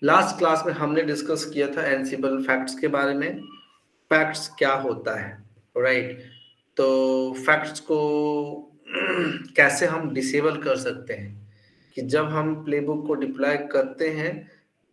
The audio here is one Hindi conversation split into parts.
लास्ट क्लास में हमने डिस्कस किया था एनसिबल फैक्ट्स के बारे में। फैक्ट्स क्या होता है, राइट? तो फैक्ट्स को कैसे हम डिसेबल कर सकते हैं, कि जब हम प्लेबुक को डिप्लॉय करते हैं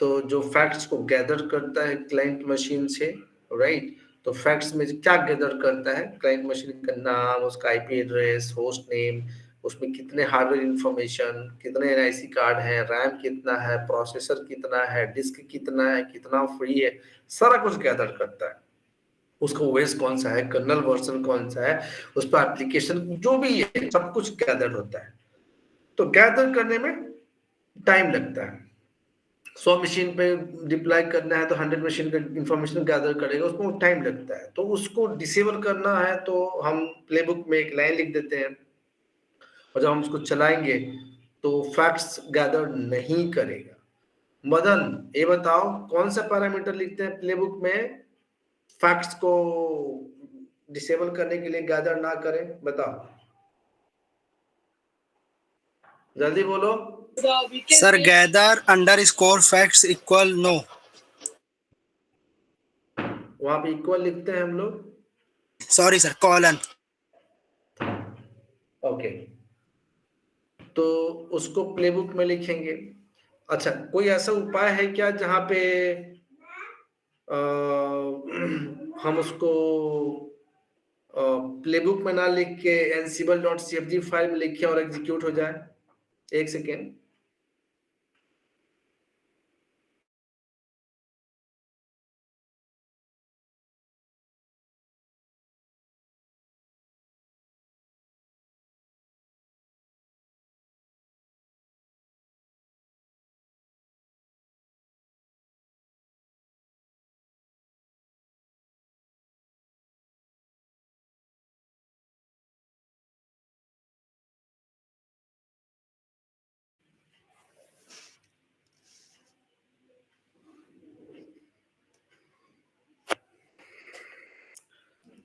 तो जो फैक्ट्स को गैदर करता है क्लाइंट मशीन से, राइट? तो फैक्ट्स में क्या गैदर करता है, क्लाइंट मशीन का नाम, उसका आईपी एड्रेस, होस्ट नेम, उसमें कितने हार्डवेयर इंफॉर्मेशन, कितने एनआईसी कार्ड है, रैम कितना है, प्रोसेसर कितना है, डिस्क कितना है, कितना फ्री है, सारा कुछ गैदर करता है। उसका ओएस कौन सा है, कर्नल वर्जन कौन सा है, उस पर एप्लीकेशन जो भी है, सब कुछ गैदर होता है। तो गैदर करने में टाइम लगता है। 100 मशीन पे डिप्लॉय करना है तो 100 मशीन का इंफॉर्मेशन गैदर करेगा, उसको टाइम लगता है। तो उसको डिसेबल करना है तो हम प्लेबुक में एक लाइन लिख देते हैं, और जब हम उसको चलाएंगे तो फैक्ट्स गैदर नहीं करेगा। मदन, ये बताओ कौन सा पैरामीटर लिखते हैं प्लेबुक में फैक्ट्स को डिसेबल करने के लिए, गैदर ना करें? बताओ, जल्दी बोलो। Sir gather underscore facts equal no. वहां पे इक्वल लिखते हैं हम लोग, सॉरी सर, कॉलन। ओके। तो उसको प्लेबुक में लिखेंगे। अच्छा, कोई ऐसा उपाय है क्या जहां पे हम उसको प्लेबुक में ना लिख के ansible.cfg फाइल में लिखे और एग्जीक्यूट हो जाए? एक सेकेंड।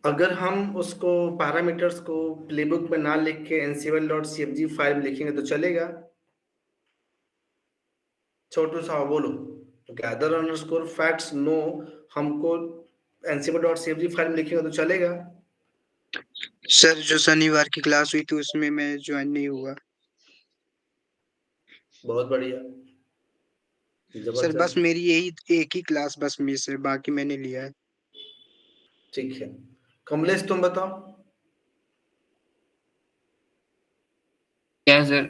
अगर हम उसको पैरामीटर्स को प्लेबुक में ना लिख के ansible.cfg फाइल में लिखेंगे तो चलेगा? छोटू साहब बोलो। तो गैदर अंडरस्कोर फैक्ट्स नो हमको ansible.cfg फाइल में लिखेंगे तो चलेगा? सर जो शनिवार की क्लास हुई थी उसमें मैं ज्वाइन नहीं हुआ। बहुत बढ़िया, सर बस जबरदस्त। मेरी यही एक ही क्लास बस मिस है, बाकी मैंने लिया है। ठीक है, कमलेश तुम बताओ। क्या सर?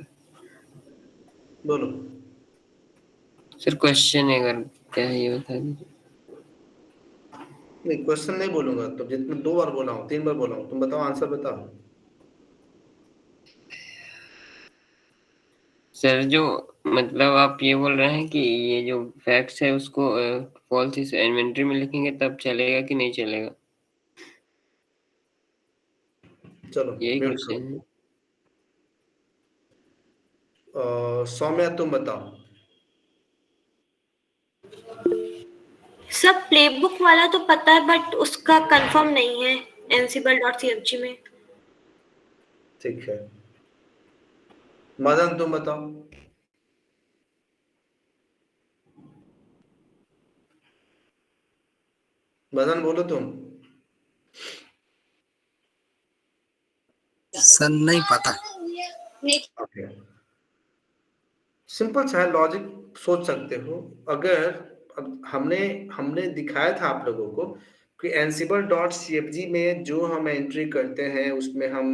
बोलो। सर क्वेश्चन है, अगर क्या है ये बता दीजिए। नहीं, क्वेश्चन नहीं बोलूंगा तो, जितने 2 बार बोला हूँ, 3 बार बोला हूँ, तुम बताओ, आंसर बताओ। सर जो मतलब आप ये बोल रहे हैं कि ये जो फैक्ट्स है उसको फॉल्स इस इन्वेंटरी में लिखेंगे तब चलेगा कि नहीं चलेगा? चलो यही म्यूट क्वेश्चन करो। है। सौम्या तुम बताओ। सब प्लेबुक वाला तो पता है बट उसका कंफर्म नहीं है ansible.cfg में। ठीक है, मदन तुम बताओ। मदन बोलो तुम। सर नहीं पता। ओके, सिंपल सा है, लॉजिक सोच सकते हो। अगर हमने हमने दिखाया था आप लोगों को कि ansible.cfg में जो हम एंट्री करते हैं उसमें हम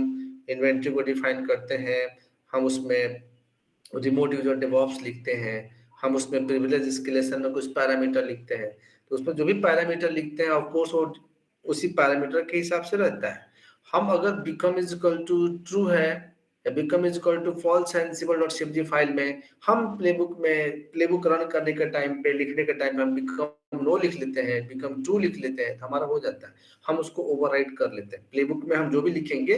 इन्वेंट्री को डिफाइन करते हैं, हम उसमें रिमोट यूजर डेवऑप्स लिखते हैं, हम उसमें प्रिविलेज एस्केलेशन में कुछ पैरामीटर लिखते हैं। तो उसमें जो भी पैरामीटर लिखते हैं ऑफ कोर्स वो उसी पैरामीटर के हिसाब से रहता है। हम अगर become is equal to true है या become is equal to false है ansible.cfg फाइल में, हम प्लेबुक रन करने के टाइम पे, लिखने के टाइम पे हम बिकम नो लिख लेते हैं, बिकम ट्रू लिख लेते हैं, तो हमारा हो जाता है। हम उसको ओवरराइट कर लेते हैं। प्लेबुक में हम जो भी लिखेंगे,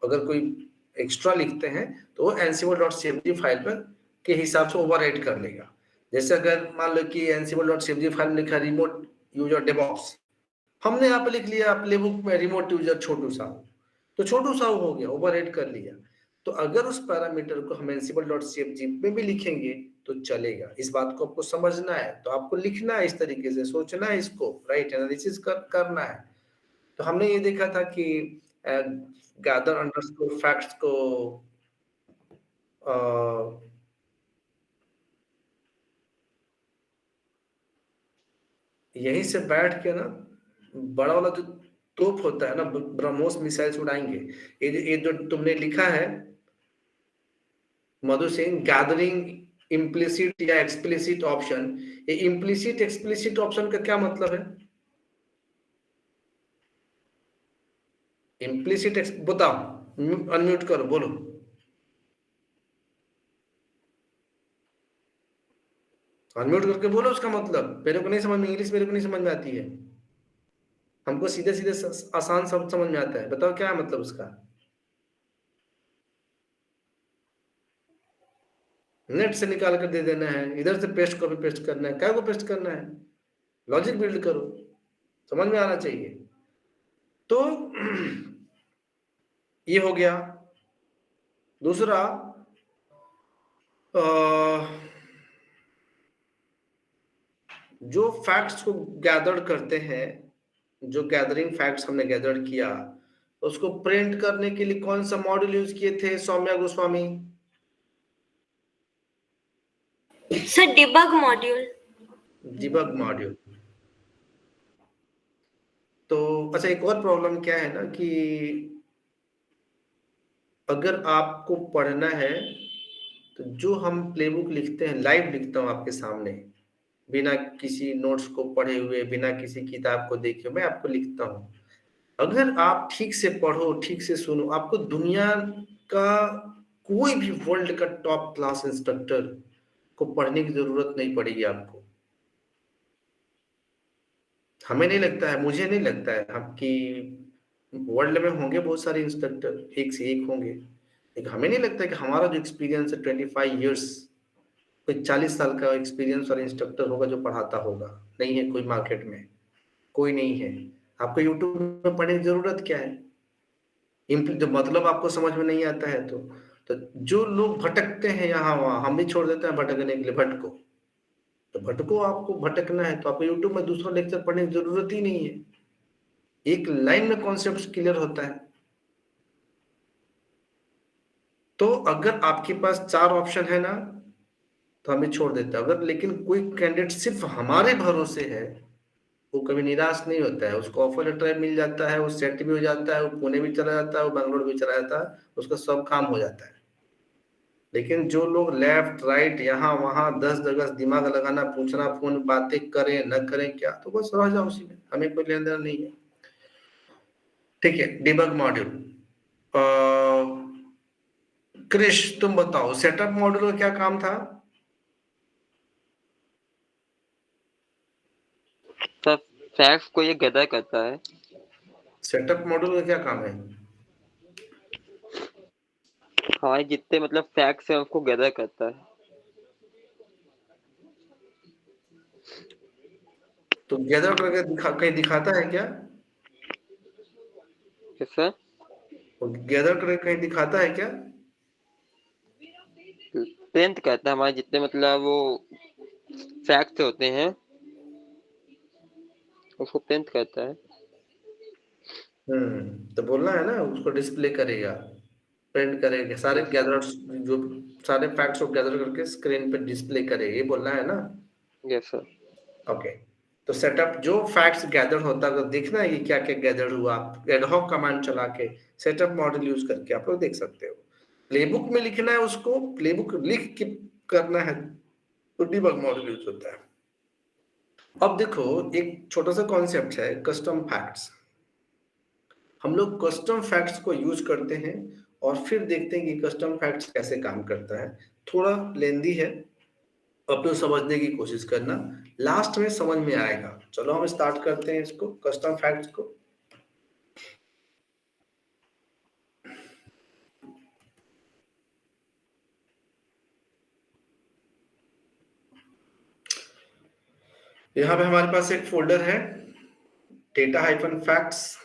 अगर कोई एक्स्ट्रा लिखते हैं तो वो ansible.cfg फाइल पर के हिसाब से ओवरराइट कर लेगा। जैसे अगर मान लो कि ansible.cfg फाइल में लिखा रिमोट यूजर डेवऑप्स, हमने यहाँ पे लिख लिया प्लेबुक में रिमोट यूजर छोटू साहू, तो छोटू साहू हो गया, ओवरराइट कर लिया। तो अगर उस पैरामीटर को हम ansible.cfg में भी लिखेंगे तो चलेगा। इस बात को आपको समझना है, तो आपको लिखना है, इस तरीके से सोचना है इसको, राइट, एनालिसिस करना है। तो हमने ये देखा था कि गैदर अंडरस्कोर फैक्ट्स को यहीं से बैठ के ना बड़ा वाला जो तोप होता है ना, ब्रह्मोस मिसाइल्स उड़ाएंगे। ये जो तुमने लिखा है मधु सिंह, गैदरिंग इम्प्लिसिट या एक्सप्लिसिट ऑप्शन, ये इम्प्लिसिट एक्सप्लिसिट ऑप्शन का क्या मतलब है? इम्प्लिसिट बताओ, अनम्यूट करो, बोलो। अनम्यूट करके बोलो उसका मतलब। मेरे को नहीं समझ में, इंग्लिश मेरे को नहीं समझ में आती है, हमको सीधे सीधे आसान शब्द समझ में आता है। बताओ क्या है मतलब उसका? नेट से निकाल कर दे देना है, इधर से पेस्ट कॉपी पेस्ट करना है, क्या को पेस्ट करना है? लॉजिक बिल्ड करो, समझ में आना चाहिए। तो ये हो गया। दूसरा, जो फैक्ट्स को गैदर करते हैं, जो गैदरिंग फैक्ट्स हमने गैदर किया, उसको प्रिंट करने के लिए कौन सा मॉड्यूल यूज किए थे Saumya Goswami? Sir debug module. Debug module. तो अच्छा, एक और प्रॉब्लम क्या है ना कि अगर आपको पढ़ना है तो जो हम प्लेबुक लिखते हैं, लाइव लिखता हूँ आपके सामने, बिना किसी नोट्स को पढ़े हुए, बिना किसी किताब को देखे, मैं आपको लिखता हूँ। अगर आप ठीक से पढ़ो, ठीक से सुनो, आपको दुनिया का कोई भी वर्ल्ड का टॉप क्लास इंस्ट्रक्टर को पढ़ने की जरूरत नहीं पड़ेगी आपको। हमें नहीं लगता है, मुझे नहीं लगता है आपकी वर्ल्ड में होंगे बहुत सारे इंस्ट्रक्टर, एक से एक होंगे, लेकिन हमें नहीं लगता कि हमारा जो एक्सपीरियंस है 25 ईयर्स, कोई 40 साल का एक्सपीरियंस और इंस्ट्रक्टर होगा जो पढ़ाता होगा। नहीं है कोई मार्केट में, कोई नहीं है। आपको यूट्यूब में पढ़ने की जरूरत क्या है? जो मतलब आपको समझ में नहीं आता है तो जो लोग भटकते हैं यहाँ वहां, हम भी छोड़ देते हैं भटकने के लिए, भटको। तो भटको, आपको भटकना है तो आपको यूट्यूब में दूसरा लेक्चर पढ़ने की जरूरत ही नहीं है, एक लाइन में कॉन्सेप्ट क्लियर होता है। तो अगर आपके पास 4 ऑप्शन है ना, तो हमें छोड़ देता है। अगर लेकिन कोई कैंडिडेट सिर्फ हमारे भरोसे है, वो कभी निराश नहीं होता है। उसको ऑफर लेटर मिल जाता है, वो सेट भी हो जाता है, वो पुणे भी चला जाता है, वो बैंगलोर भी चला जाता है, उसका सब काम हो जाता है। लेकिन जो लोग लेफ्ट राइट यहाँ वहां 10 जगह दिमाग लगाना, पूछना, फोन बातें करें न करें क्या, तो बस रह जाओ उसी में, हमें कोई लेन देन नहीं है। ठीक है, डिबग मॉड्यूल। क्रिश तुम बताओ, सेटअप मॉड्यूल का क्या काम था? सर फैक्ट्स को ये गैदर करता है। सेटअप मॉड्यूल का क्या काम है? हमारे जितने मतलब फैक्ट्स है उसको गैदर करता है। तो गैदर करके कहीं दिखाता है क्या? सर गैदर करके कहीं दिखाता है क्या? प्रिंट करता है हमारे जितने मतलब वो फैक्ट्स होते हैं उसको प्रिंट करता है। तो बोलना है ना, उसको डिस्प्ले करेगा, प्रिंट करेगा, सारे गैदर, जो सारे फैक्ट्स को गैदर करके स्क्रीन पे डिस्प्ले करेगा, ये बोलना है ना? Yes sir. ओके। तो सेटअप जो फैक्ट्स गैदर होता है, अगर देखना है कि क्या क्या गैदर हुआ, आप एडहॉक कमांड चला के सेटअप मॉडल यूज करके आप लोग देख सकते हो। प्लेबुक में लिखना है, उसको प्लेबुक लिख के करना है, तो डिबग मॉडल यूज होता है। अब देखो, एक छोटा सा कॉन्सेप्ट है कस्टम फैक्ट्स। हम लोग कस्टम फैक्ट्स को यूज करते हैं और फिर देखते हैं कि कस्टम फैक्ट्स कैसे काम करता है। थोड़ा लेंदी है, अपने समझने की कोशिश करना, लास्ट में समझ में आएगा। चलो हम स्टार्ट करते हैं इसको, कस्टम फैक्ट्स को। यहाँ पे हमारे पास एक फोल्डर है, डेटा हाइफन फैक्ट्स।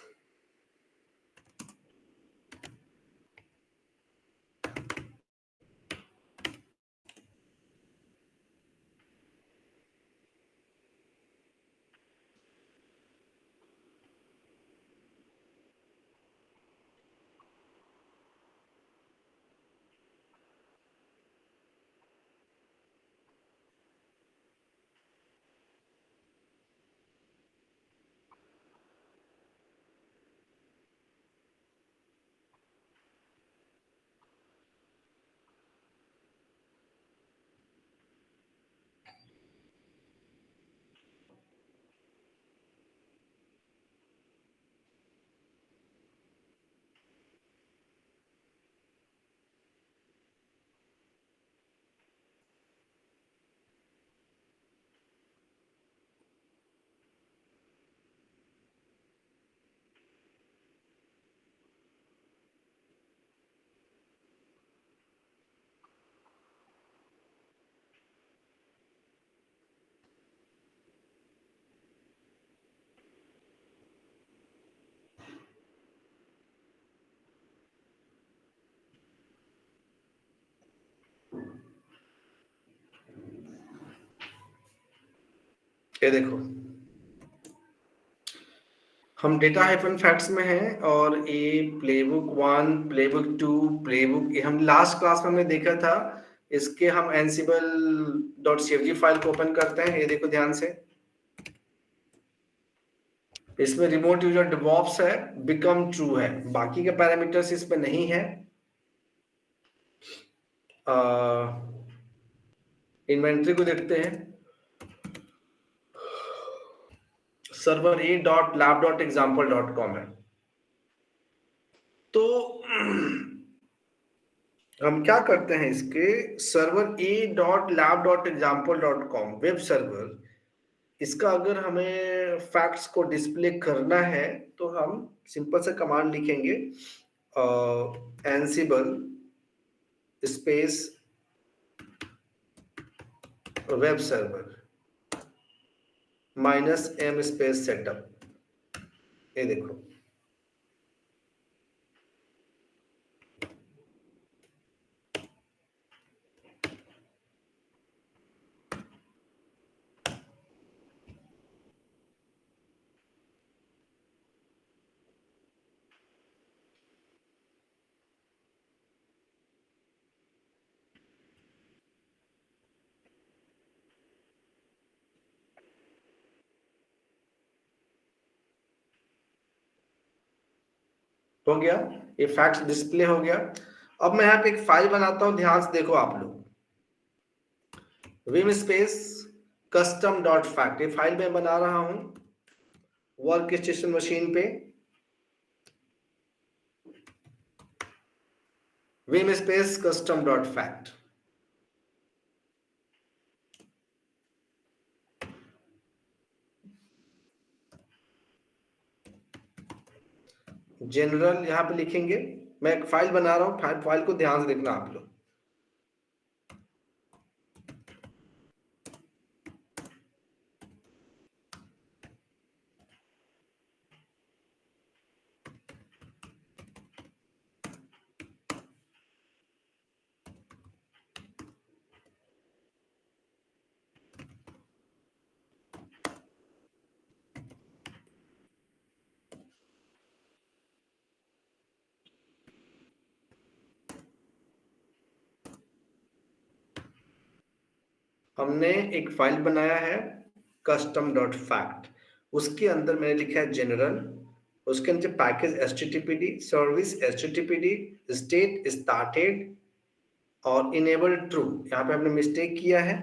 ये देखो, हम डेटा हाइफन फैक्ट्स में हैं और ये प्लेबुक 1, प्लेबुक 2, प्लेबुक, ये हम लास्ट क्लास में हमने देखा था। इसके हम ansible.cfg फाइल को ओपन करते हैं। ये देखो ध्यान से, इसमें रिमोट यूजर डेवॉप्स है, बिकम ट्रू है, बाकी के पैरामीटर्स इसमें नहीं है। इन्वेंट्री को देखते हैं, सर्वर a.lab.example.com है। तो हम क्या करते हैं, इसके सर्वर a.lab.example.com वेब सर्वर, इसका अगर हमें फैक्ट्स को डिस्प्ले करना है तो हम सिंपल से कमांड लिखेंगे, एनसिबल space web server -m space setup. ये देखो, हो गया, ये फैक्ट्स डिस्प्ले हो गया। अब मैं यहाँ पे एक फाइल बनाता हूँ, ध्यान से देखो आप लोग, Vim space custom dot fact, ये फाइल मैं बना रहा हूं वर्क स्टेशन मशीन पे। Vim space custom dot fact, general यहां पे लिखेंगे। मैं एक फाइल बना रहा हूं, फाइल को ध्यान से देखना आप लोग। हमने एक फाइल बनाया है कस्टम डॉट फैक्ट, उसके अंदर मैंने लिखा है जनरल, उसके नीचे पैकेज एचटीटीपीडी, सर्विस एचटीटीपीडी, स्टेट स्टार्टेड और इनेबल ट्रू। यहाँ पे हमने मिस्टेक किया है,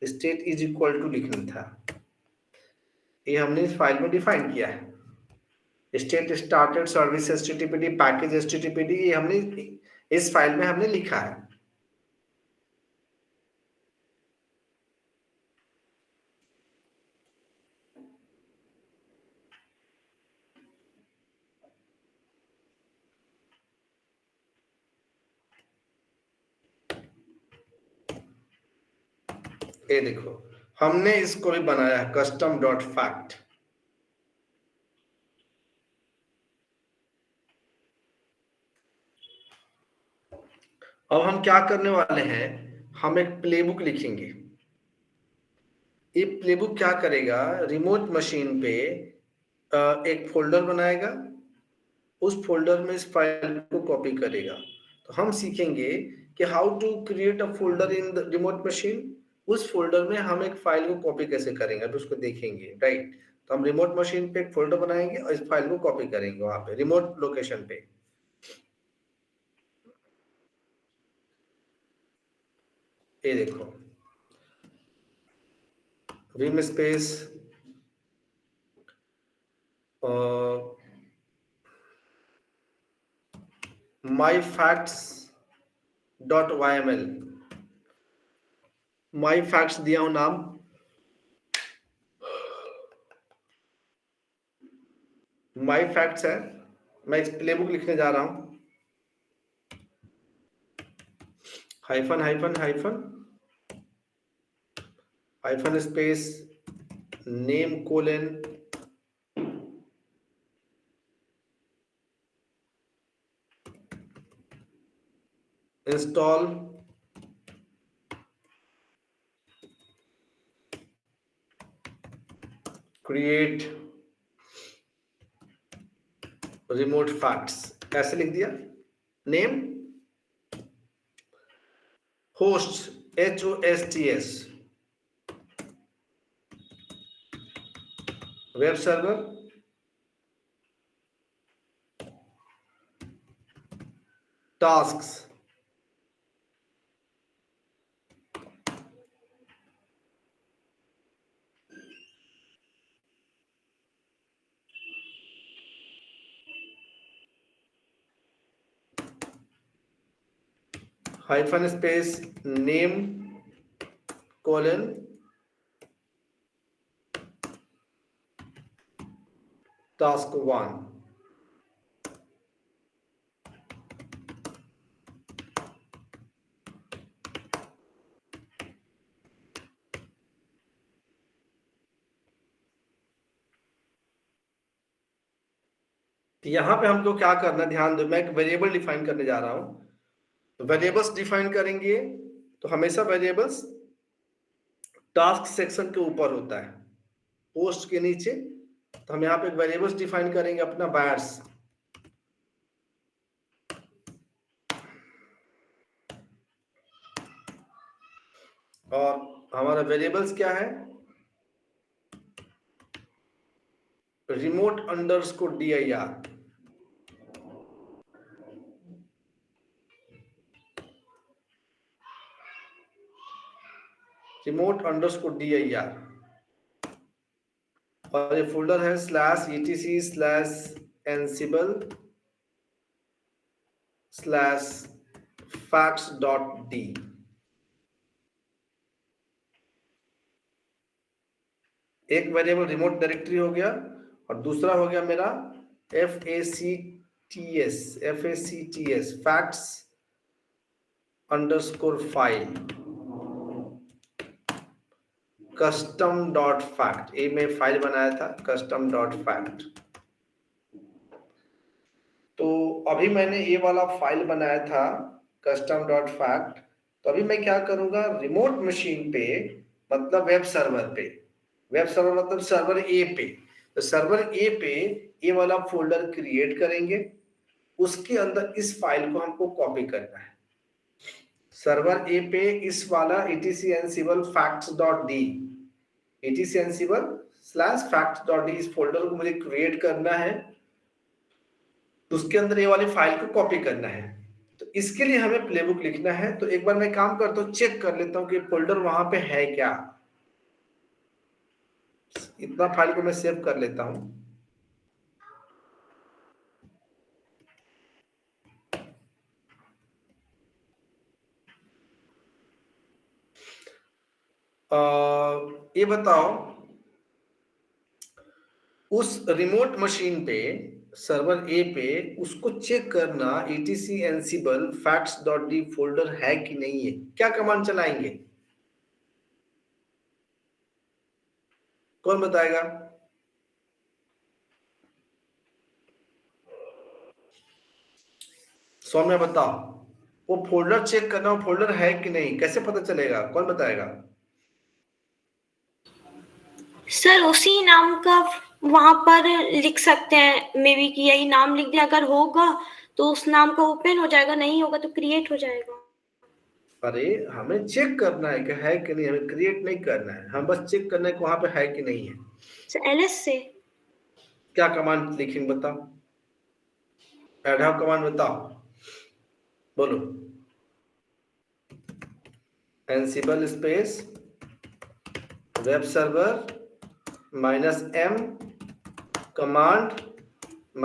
स्टेट इज इक्वल टू लिखना था, ये हमने इस फाइल में डिफाइन किया है। स्टेट स्टार्टेड, सर्विस एचटीटीपीडी, पैकेज एचटीटीपीडी, ये हमने इस फाइल में हमने लिखा है। ये देखो, हमने इसको भी बनाया है कस्टम डॉट फैक्ट। अब हम क्या करने वाले हैं, हम एक प्लेबुक लिखेंगे। ये प्लेबुक क्या करेगा, रिमोट मशीन पे एक फोल्डर बनाएगा, उस फोल्डर में इस फाइल को कॉपी करेगा। तो हम सीखेंगे कि how to create a folder in the remote machine. उस फोल्डर में हम एक फाइल को कॉपी कैसे करेंगे, अभी उसको देखेंगे, राइट। तो हम रिमोट मशीन पे एक फोल्डर बनाएंगे और इस फाइल को कॉपी करेंगे वहां पे रिमोट लोकेशन पे। ये देखो, विम स्पेस माई फैक्ट्स डॉट YML, माई फैक्ट्स दिया हूं नाम, माई फैक्ट्स है। मैं इस प्लेबुक लिखने जा रहा हूं, hyphen hyphen hyphen hyphen space name colon install create remote facts ऐसे लिख दिया। Name host HOSTS, web server, tasks, hyphen space name colon task 1। यहां पे हमको क्या करना, ध्यान दो, मैं एक वेरिएबल डिफाइन करने जा रहा हूं। तो वेरिएबल्स डिफाइन करेंगे तो हमेशा वेरिएबल्स टास्क सेक्शन के ऊपर होता है, पोस्ट के नीचे। तो हम यहाँ पे एक वेरिएबल्स डिफाइन करेंगे अपना वायर्स, और हमारा वेरिएबल्स क्या है, remote underscore dir, remote underscore dir, और ये फोल्डर है /etc/ansible/facts.d। एक वेरिएबल रिमोट डायरेक्टरी हो गया और दूसरा हो गया मेरा facts facts underscore file custom dot fact. ये मैं फाइल बनाया था कस्टम डॉट फैक्ट। तो अभी मैंने ये वाला फाइल बनाया था कस्टम डॉट फैक्ट। तो अभी मैं क्या करूंगा, रिमोट मशीन पे मतलब वेब सर्वर पे, वेब सर्वर मतलब सर्वर ए पे, तो सर्वर ए पे ये वाला फोल्डर क्रिएट करेंगे, उसके अंदर इस फाइल को हमको कॉपी करना है। सर्वर ए पे इस वाला etc/ansible/facts.d इस फोल्डर को मुझे क्रिएट करना है, तो उसके अंदर ये वाली फाइल को कॉपी करना है। तो इसके लिए हमें प्लेबुक लिखना है। तो एक बार मैं काम करता हूँ, चेक कर लेता हूँ कि फोल्डर वहां पे है क्या। इतना फाइल को मैं सेव कर लेता हूँ। ये बताओ, उस रिमोट मशीन पे सर्वर ए पे उसको चेक करना etc/ansible/facts.d फोल्डर है कि नहीं है। क्या कमांड चलाएंगे, कौन बताएगा? सौम्या बताओ, वो फोल्डर चेक करना, वो फोल्डर है कि नहीं, कैसे पता चलेगा, कौन बताएगा? सर उसी नाम का वहां पर लिख सकते हैं मे बी कि यही नाम लिख दिया, अगर होगा तो उस नाम का ओपन हो जाएगा, नहीं होगा तो क्रिएट हो जाएगा। अरे हमें चेक करना है कि है कि नहीं, हमें क्रिएट नहीं करना है, हम बस चेक करना है कि वहां पे है कि नहीं है। सर ls से क्या कमांड लिखेंगे बताओ, एडहॉक कमांड बताओ, बोलो। एनसिबल space web server -m command -a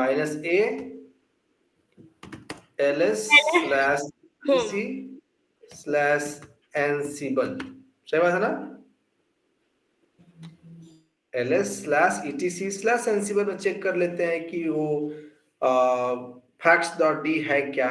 ls/etc/ansible, सही बात है ना? ls/etc/ansible में चेक कर लेते हैं कि वो facts.d है क्या।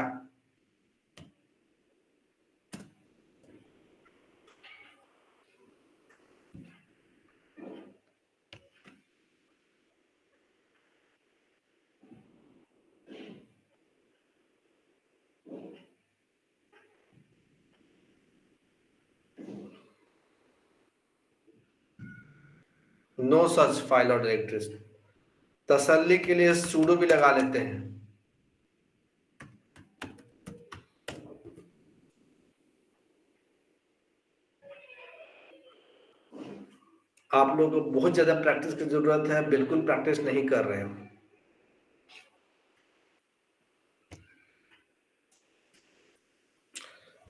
नो सच फाइल और डायरेक्टरीज। तसल्ली के लिए sudo भी लगा लेते हैं। आप लोगों को बहुत ज्यादा प्रैक्टिस की जरूरत है, बिल्कुल प्रैक्टिस नहीं कर रहे हो।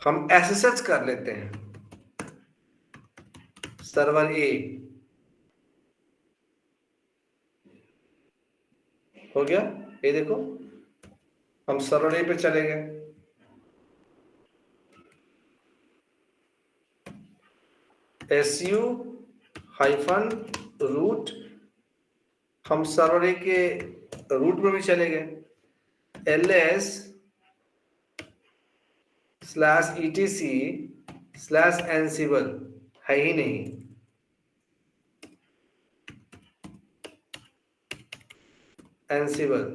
हम SSH कर लेते हैं, सर्वर ए हो गया। ये देखो हम सर्वर ए पे चले गए, su-root, हम सर्वर ए के रूट में भी चले गए, ls/etc/ansible है ही नहीं, ansible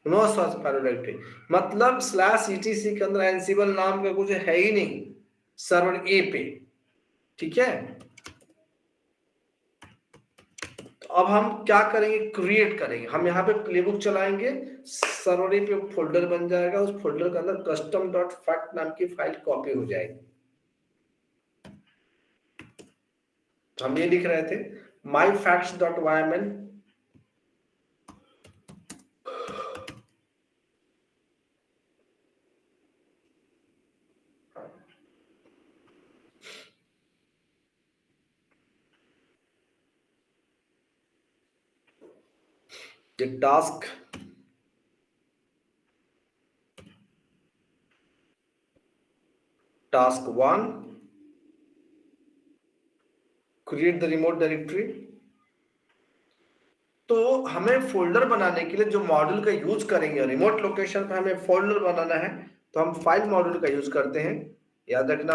no such file directory, मतलब /etc के अंदर ansible नाम का कुछ है ही नहीं सर्वर ए पे। ठीक है, तो अब हम क्या करेंगे, क्रिएट करेंगे। हम यहाँ पे प्लेबुक चलाएंगे, सर्वर ए पे फोल्डर बन जाएगा, उस फोल्डर के अंदर custom.fact नाम की फाइल कॉपी हो जाएगी। हम ये लिख रहे थे myfacts.yml, ये task task 1 create the remote directory. तो हमें फोल्डर बनाने के लिए जो मॉड्यूल का यूज करेंगे, रिमोट लोकेशन पे हमें फोल्डर बनाना है, तो हम फाइल मॉड्यूल का यूज करते हैं। याद रखना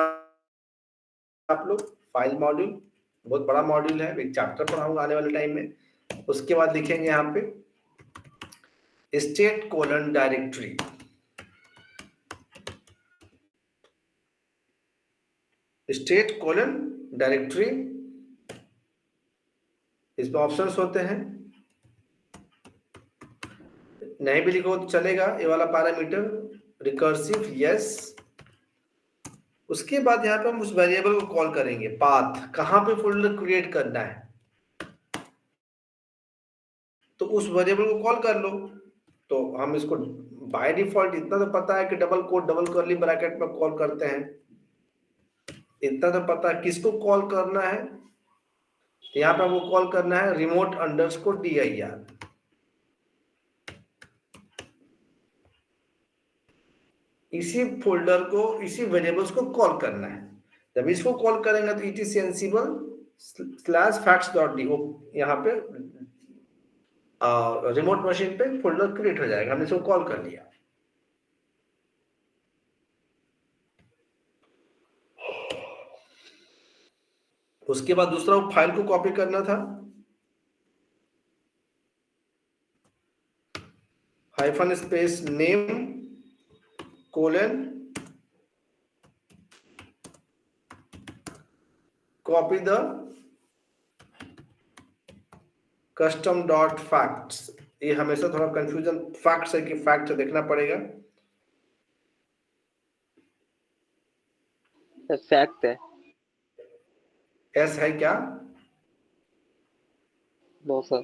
आप लोग, फाइल मॉड्यूल बहुत बड़ा मॉड्यूल है, एक चैप्टर पढ़ाऊंगा आने वाले टाइम में। उसके बाद लिखेंगे यहाँ पे state colon directory, state colon directory, इसमें ऑप्शंस होते हैं, नहीं भी लिखो तो चलेगा, ये वाला पैरामीटर रिकर्सिव यस। उसके बाद यहाँ पे हम उस वेरिएबल को कॉल करेंगे, पाथ, कहाँ पे फोल्डर क्रिएट करना है, तो उस वेरिएबल को कॉल कर लो। तो हम इसको बाय डिफॉल्ट इतना तो पता है कि double coat double curly bracket में कॉल करते हैं, इतना तो पता है किसको कॉल करना है। तो यहाँ पे हमको कॉल करना है remote_dir, इसी फोल्डर को, इसी वेरिएबल्स को कॉल करना है। जब इसको कॉल करेंगे तो etc/ansible/facts.do यहाँ पे रिमोट मशीन पे फोल्डर क्रिएट हो जाएगा। हमने इसको कॉल कर लिया। उसके बाद दूसरा फाइल को कॉपी करना था, -name copy the custom.facts। ये हमेशा थोड़ा कंफ्यूजन फैक्ट्स है कि फैक्ट देखना पड़ेगा, फैक्ट है, एस है क्या, नो सर।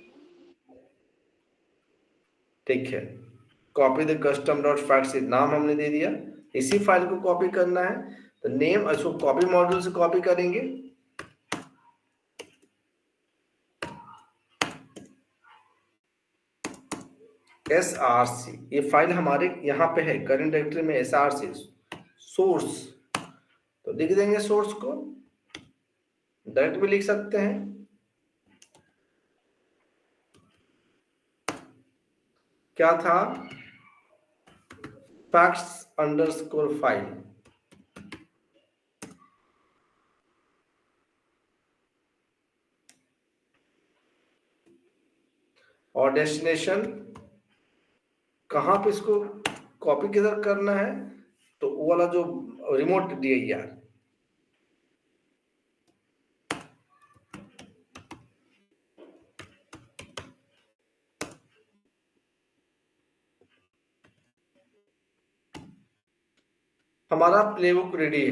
ठीक है, कॉपी द custom.facts नाम हमने दे दिया, इसी फाइल को कॉपी करना है। तो नेम इसको कॉपी मॉड्यूल से कॉपी करेंगे, src, ये फाइल हमारे यहाँ पे है करंट डायरेक्टरी में, src सोर्स, तो लिख देंगे सोर्स को, डायरेक्ट भी लिख सकते हैं। क्या था, facts_file, और डेस्टिनेशन कहाँ पे इसको कॉपी किधर करना है, तो वो वाला जो रिमोट dir, हमारा प्लेबुक रेडी है।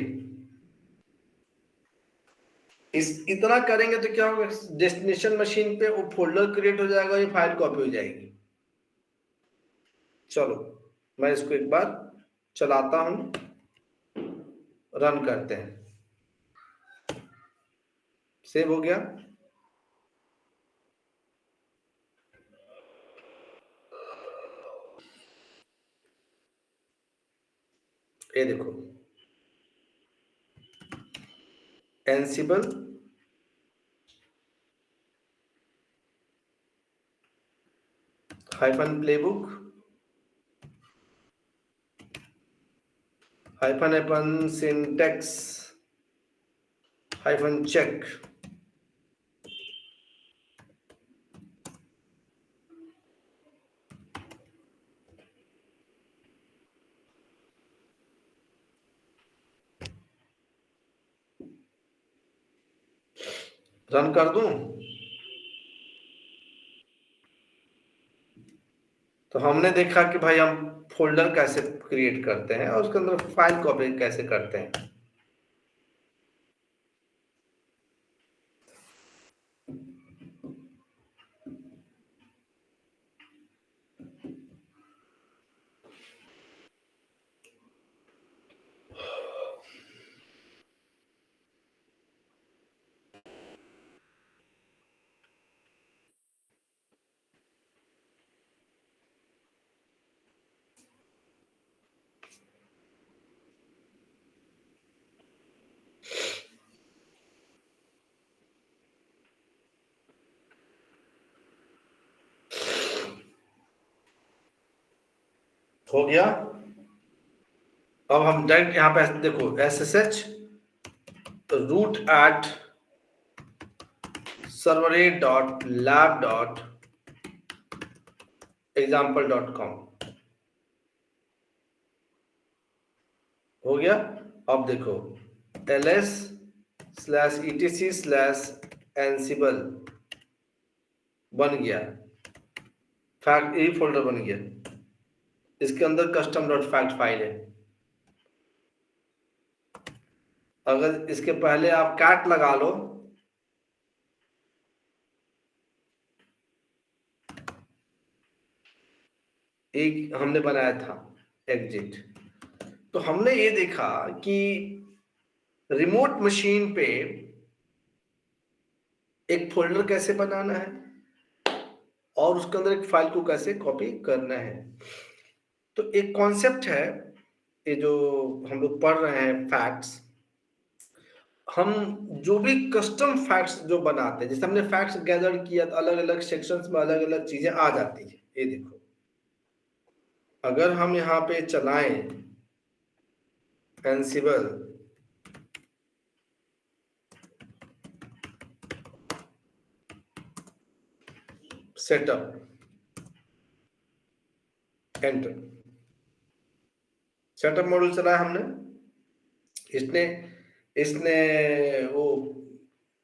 इस इतना करेंगे तो क्या होगा, डेस्टिनेशन मशीन पे वो फोल्डर क्रिएट हो जाएगा, ये फाइल कॉपी हो जाएगी। चलो मैं इसको एक बार चलाता हूं, रन करते हैं। सेव हो गया। ये देखो ansible hyphen playbook hyphen syntax hyphen check. Run कर दूं तो हमने देखा कि भाई हम फोल्डर कैसे क्रिएट करते हैं और उसके अंदर फाइल कॉपी कैसे करते हैं। हो गया। अब हम डायरेक्ट यहाँ पे देखो SSH रूट एट serverate.lab.example.com हो गया। अब देखो ls/etc/ansible बन गया, फैक्ट ये फोल्डर बन गया। इसके अंदर custom.fact फाइल है। अगर इसके पहले आप कैट लगा लो एक हमने बनाया था एग्जिट, तो हमने ये देखा कि रिमोट मशीन पे एक फोल्डर कैसे बनाना है और उसके अंदर एक फाइल को कैसे कॉपी करना है। तो एक कॉन्सेप्ट है ये जो हम लोग पढ़ रहे हैं फैक्ट्स, हम जो भी कस्टम फैक्ट्स जो बनाते हैं, जैसे हमने फैक्ट्स गैदर किया तो अलग अलग सेक्शंस में अलग अलग चीजें आ जाती है। ये देखो अगर हम यहाँ पे चलाएं एनसिबल सेटअप एंटर, सेटअप मॉड्यूल चलाया हमने, इसने इसने वो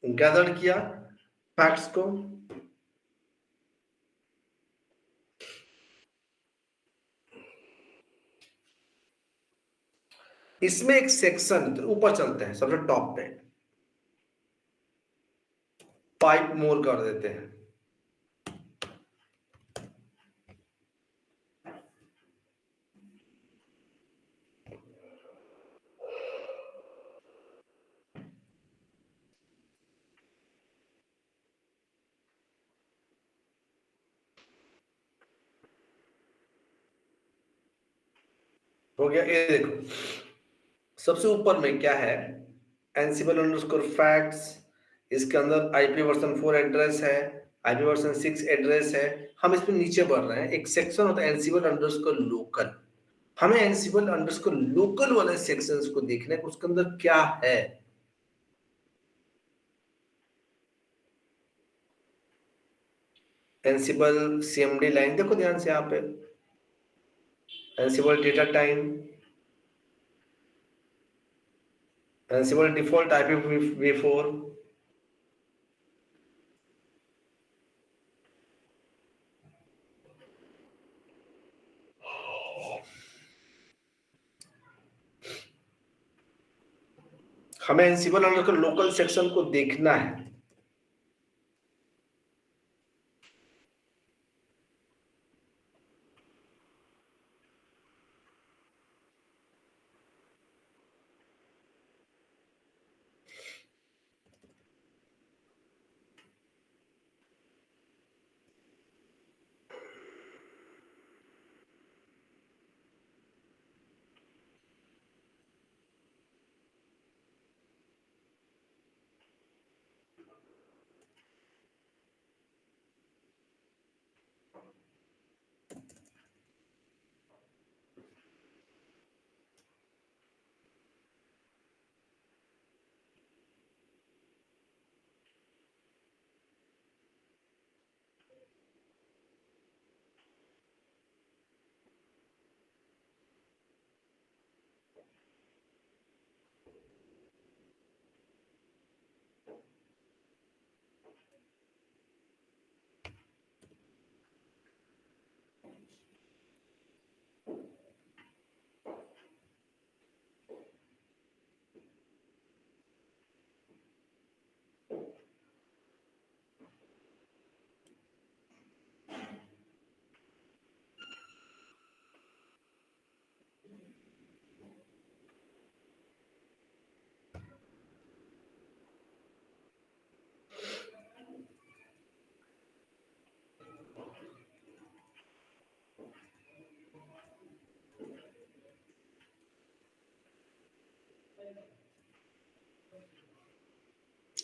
गैदर किया फैक्ट्स को। इसमें एक सेक्शन ऊपर चलते हैं, सबसे टॉप पे पाइप मोर कर देते हैं। हो गया। ये देखो सबसे ऊपर में क्या है, एनसिबल अंडरस्कोर फैक्ट्स, इसके अंदर आईपी वर्जन 4 एड्रेस है, आईपी वर्जन 6 एड्रेस है। हम इसमें नीचे बढ़ रहे हैं, एक सेक्शन होता है एनसिबल अंडरस्कोर लोकल। हमें एनसिबल अंडरस्कोर लोकल वाले सेक्शंस को देखना है उसके अंदर क्या है। एनसिबल सीएमडी लाइन देखो ध्यान से यहाँ पे, एनसिबल डेटा टाइम, एनसिबल डिफॉल्ट IPv4, हमें एनसिबल अंडर लोकल सेक्शन को देखना है।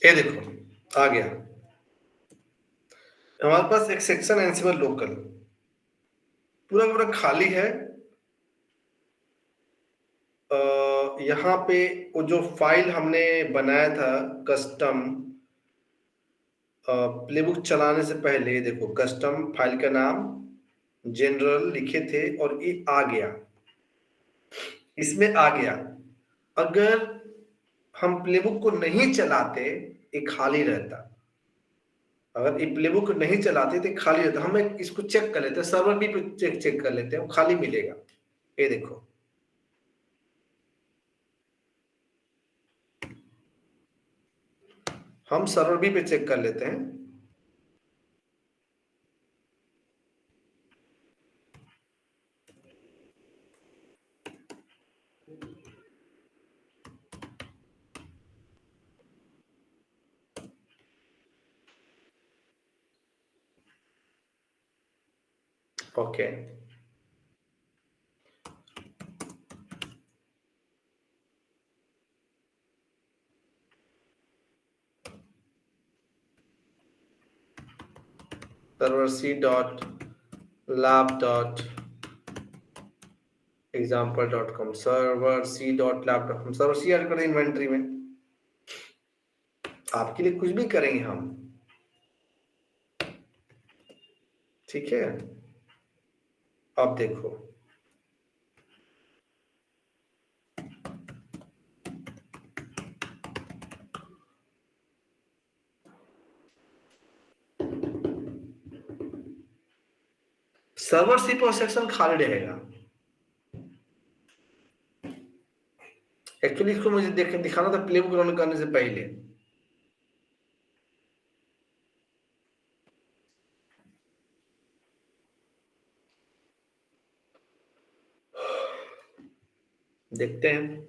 ये देखो आ गया हमारे पास एक सेक्शन एनसिबल लोकल, पूरा पूरा खाली है। यहाँ पे वो जो फाइल हमने बनाया था कस्टम प्लेबुक चलाने से पहले, देखो कस्टम फाइल का नाम जनरल लिखे थे और ये आ गया, इसमें आ गया। अगर हम प्लेबुक को नहीं चलाते ये खाली रहता, अगर ये प्लेबुक नहीं चलाते तो खाली रहता। हम इसको चेक कर लेते हैं, सर्वर भी पे चेक कर लेते हैं, खाली मिलेगा। ये देखो हम सर्वर भी पे चेक कर लेते हैं। Okay server C dot lab dot example.com, server C dot lab dot com, server C add कर इन्वेंट्री में। आपके लिए कुछ भी करेंगे हम, ठीक है। अब देखो सर्वर सी पर सेक्शन खाली रहेगा। एक्चुअली इसको मुझे दिखाना था प्लेबुक रन करने से पहले। देखते हैं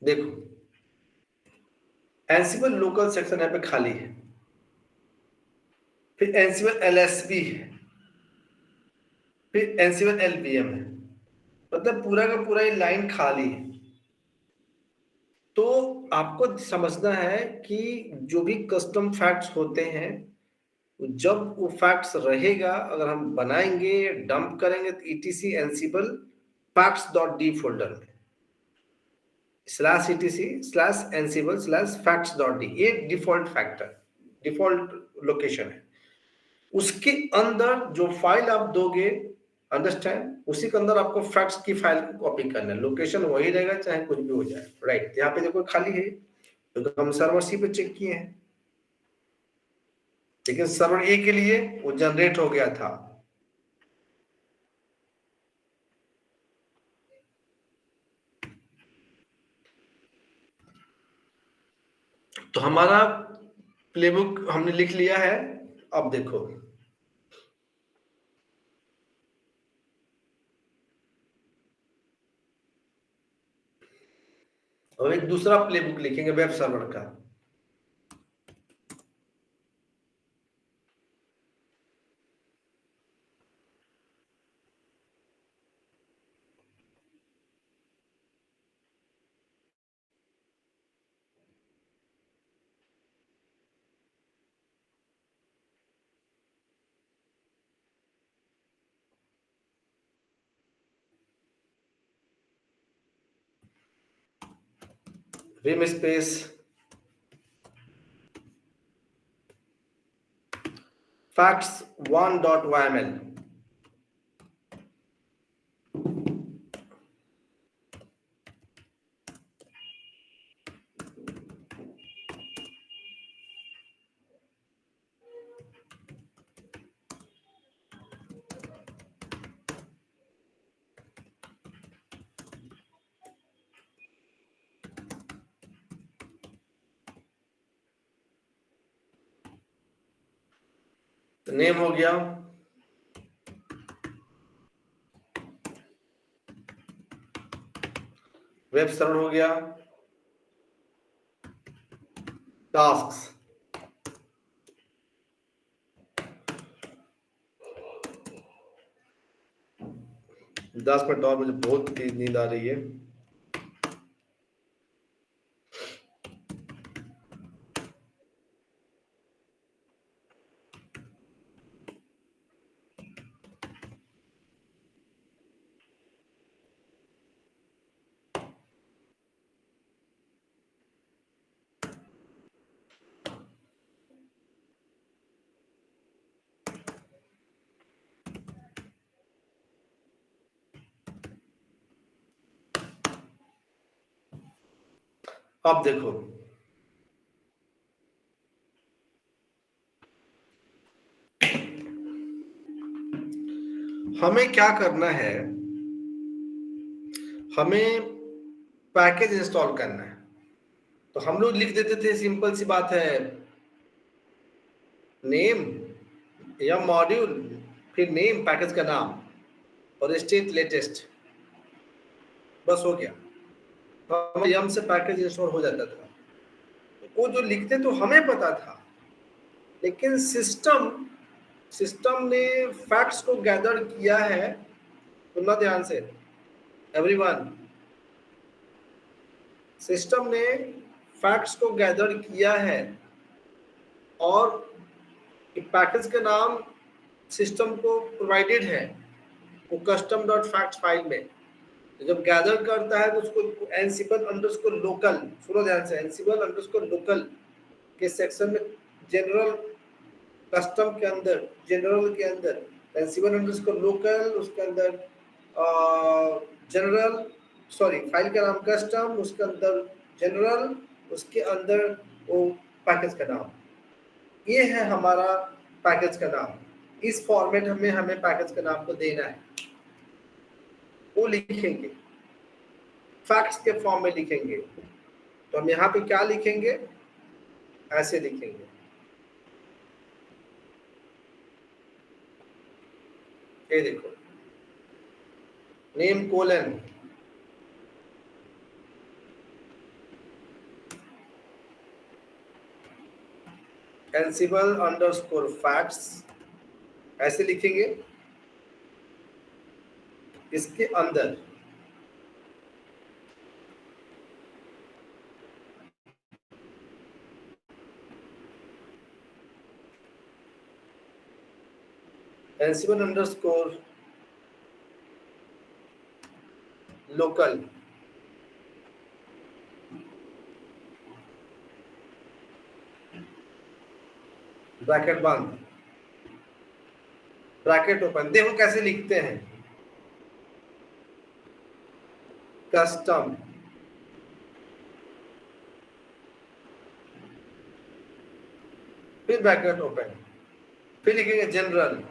देखो एनसीबल लोकल सेक्शन यहाँ पे खाली है, फिर एनसीबल एलएसबी है, फिर एनसीबल एलबीएम है, मतलब पूरा का पूरा ये लाइन खाली है। तो आपको समझना है कि जो भी कस्टम फैक्ट्स होते हैं, जब वो फैक्ट्स रहेगा, अगर हम बनाएंगे डंप करेंगे तो ईटीसी एनसीबल facts.d फोल्डर में /etc/ansible/facts.d, ये डिफॉल्ट फैक्टर डिफॉल्ट लोकेशन है। उसके अंदर जो फाइल आप दोगे, अंडरस्टैंड, उसी के अंदर आपको फैक्ट्स की फाइल को कॉपी करना है, लोकेशन वही रहेगा चाहे कुछ भी हो जाए, राइट। यहाँ पे देखो खाली है तो हम सर्वर सी पे चेक किए हैं, लेकिन सर्वर ए के लिए वो जनरेट हो गया था। तो हमारा प्लेबुक हमने लिख लिया है। अब देखो अब एक दूसरा प्लेबुक लिखेंगे वेब सर्वर का। vim space facts1.yml, नेम हो गया, वेब सर्वर हो गया, टास्क्स, दस मिनट और, मुझे बहुत तेज नींद आ रही है। अब देखो हमें क्या करना है, हमें पैकेज इंस्टॉल करना है। तो हम लोग लिख देते थे, सिंपल सी बात है, नेम या मॉड्यूल, फिर नेम पैकेज का नाम और स्टेट लेटेस्ट, बस हो गया। तो यम से पैकेज इंस्टॉल हो जाता था। वो जो लिखते तो हमें पता था, लेकिन सिस्टम ने फैक्ट्स को गैदर किया है। सुनना ध्यान से एवरीवन, सिस्टम ने फैक्ट्स को गैदर किया है और पैकेज का नाम सिस्टम को प्रोवाइडेड है वो custom.facts फाइल में। तो जब गैदर करता है तो उसको एनसीबल अंडरस्कोर लोकल, सुनो ध्यान से, एनसीबल अंडरस्कोर लोकल के सेक्शन में जनरल कस्टम के अंदर, जनरल के अंदर एनसीबल अंडरस्कोर लोकल, उसके अंदर जनरल, सॉरी फाइल का नाम कस्टम, उसके अंदर जनरल, उसके अंदर वो पैकेज का नाम, ये है हमारा पैकेज का नाम। इस फॉर्मेट में हमें पैकेज का नाम को देना है, वो लिखेंगे, फैक्ट्स के फॉर्म में लिखेंगे। तो हम यहाँ पे क्या लिखेंगे, ऐसे लिखेंगे, ये देखो, नेम कोलन एनसिबल अंडरस्कोर फैक्ट्स ऐसे लिखेंगे। इसके अंदर एनसिबल अंडरस्कोर लोकल ब्रैकेट बंद ब्रैकेट ओपन। देखो कैसे लिखते हैं, कस्टम फिर ब्रैकेट ओपन, फिर लिखेंगे जनरल,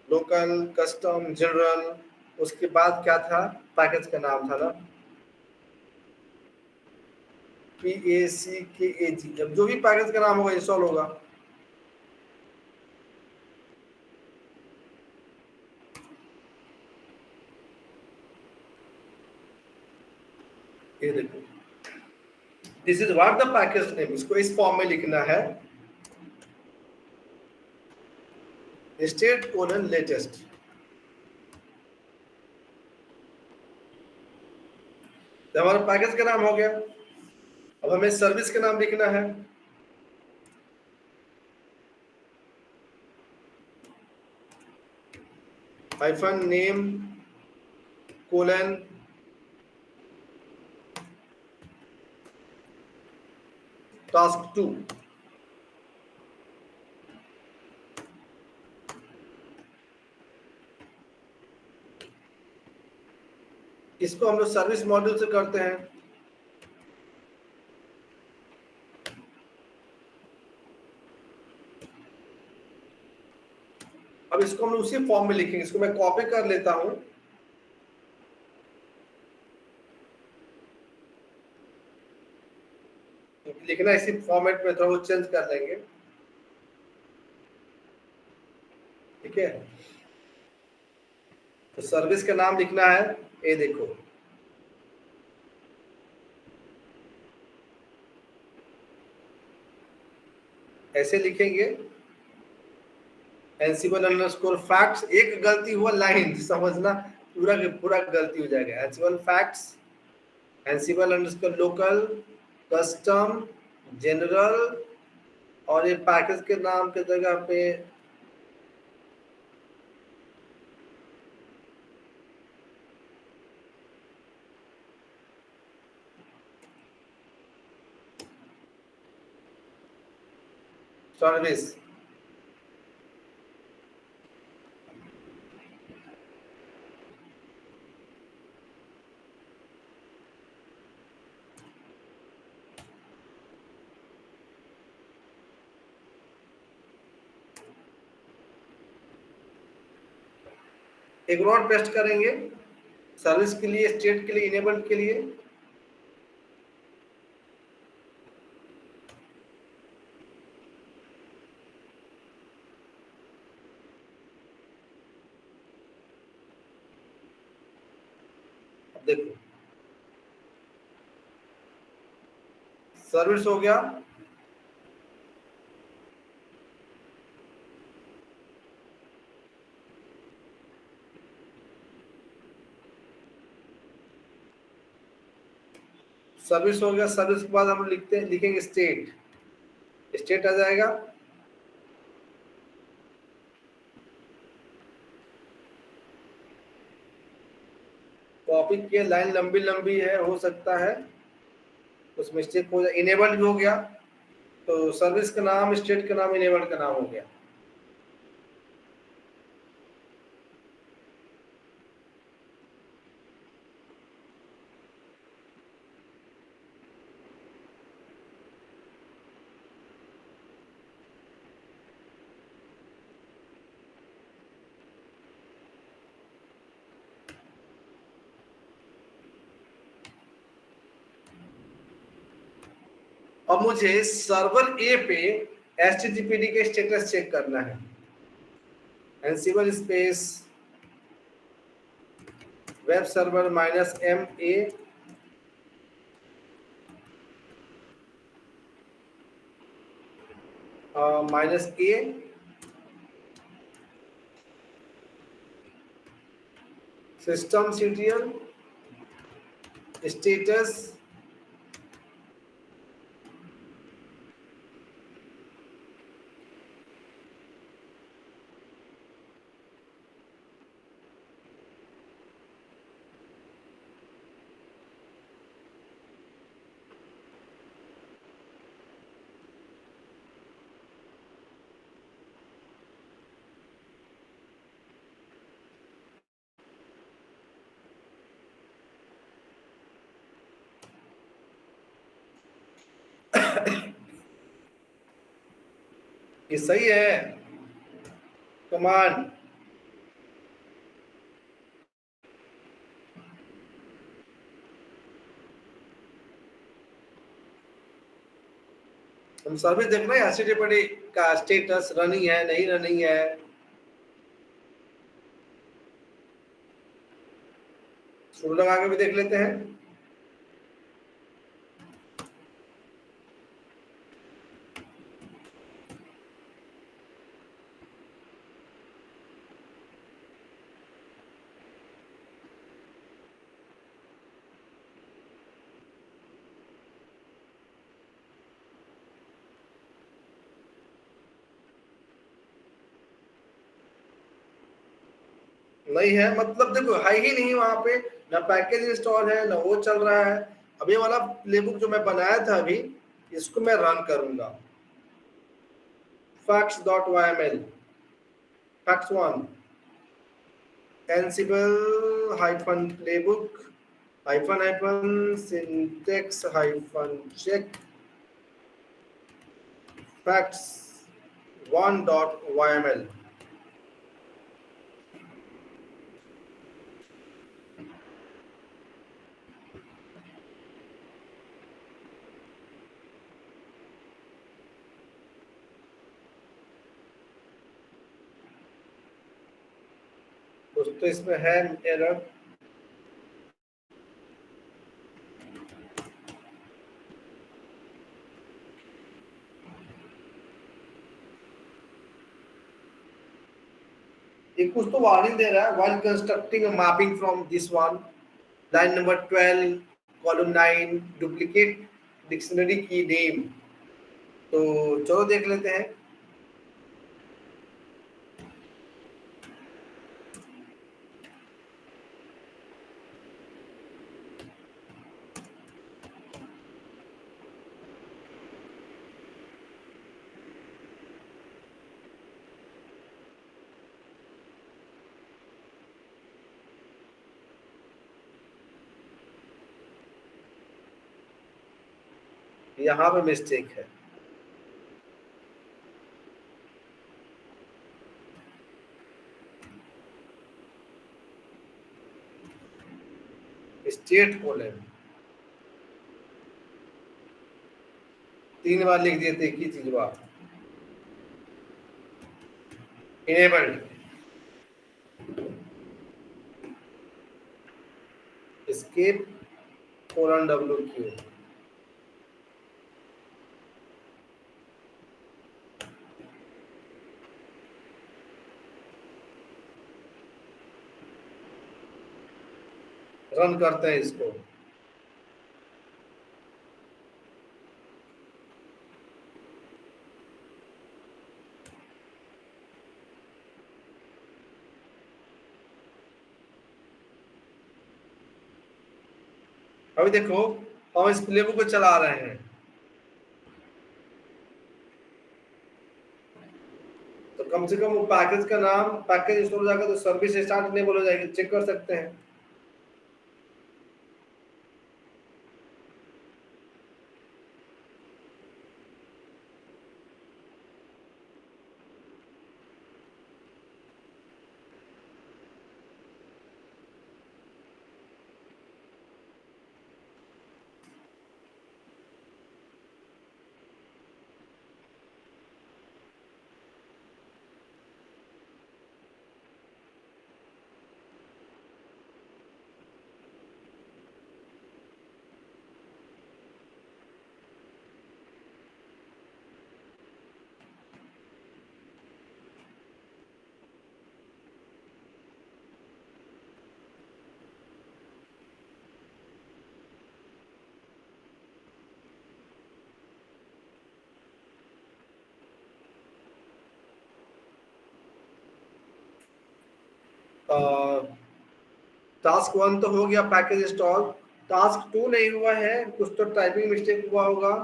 लोकल, कस्टम, जनरल। उसके बाद क्या था, पैकेज का नाम था ना PACKAG। अब जो भी पैकेज का नाम होगा इंस्टॉल होगा। ये देखो, this is what the package name. इसको इस फॉर्म में लिखना है, स्टेट कोलन लेटेस्ट। तो हमारा पैकेज का नाम हो गया। अब हमें सर्विस का नाम लिखना है, हाइफन नेम कोलन टास्क 2। इसको हम लोग सर्विस मॉड्यूल से करते हैं। अब इसको हम लोग उसी फॉर्म में लिखेंगे। इसको मैं कॉपी कर लेता हूं, लिखना इसी फॉर्मेट में, थोड़ा वो चेंज कर लेंगे। ठीक है, तो सर्विस का नाम लिखना है, ये देखो ऐसे लिखेंगे, एनसिबल अंडरस्कोर फैक्ट्स। एक गलती हुआ लाइन समझना, पूरा के पूरा गलती हो जाएगा। एनसिबल facts, एनसिबल underscore local, custom, general, और ये पैकेज के नाम के जगह पे सर्विस। एक और टेस्ट करेंगे सर्विस के लिए, स्टेट के लिए, इनेबल्ड के लिए। देखो सर्विस हो गया, सर्विस हो गया। सर्विस के बाद हम लिखेंगे स्टेट, स्टेट आ जाएगा। कॉपी की लाइन लंबी लंबी है, हो सकता है कुछ मिस्टेक हो जाए। इनेबल्ड भी हो गया, तो सर्विस का नाम, स्टेट का नाम, इनेबल्ड का नाम हो गया। अब मुझे सर्वर ए पे HTTPD का स्टेटस चेक करना है। एनसिबल space web server -MA -A systemctl status ये सही है कमांड। हम सर्विस देख रहे हैं HTTP का स्टेटस रनिंग है नहीं रनिंग है। शुरू लगा के भी देख लेते हैं। नहीं है मतलब देखो है ही नहीं वहां पे, ना पैकेज इंस्टॉल है ना वो चल रहा है। अब ये वाला प्लेबुक जो मैं बनाया था अभी इसको मैं रन करूंगा। facts.yml facts1 ansible -playbook syntax check facts1.yml। कुछ तो इसमें है एरर। ये कुछ तो वार्निंग दे रहा है while constructing a mapping from this one line number 12 column 9 duplicate dictionary key name। तो चलो देख लेते हैं। यहाँ पे मिस्टेक है। स्टेट कोलन 3 बार लिख दिए थे एक ही चीज बात। इनेबल्ड escape :WQ रन करते हैं इसको। अभी देखो हम इस प्लेबुक को चला रहे हैं तो कम से कम वो पैकेज का नाम पैकेज इंस्टॉल हो जाएगा तो सर्विस स्टार्ट इनेबल हो जाएगी। चेक कर सकते हैं। टास्क 1 तो हो गया पैकेज इंस्टॉल, टास्क 2 नहीं हुआ है, कुछ तो टाइपिंग मिस्टेक हुआ होगा।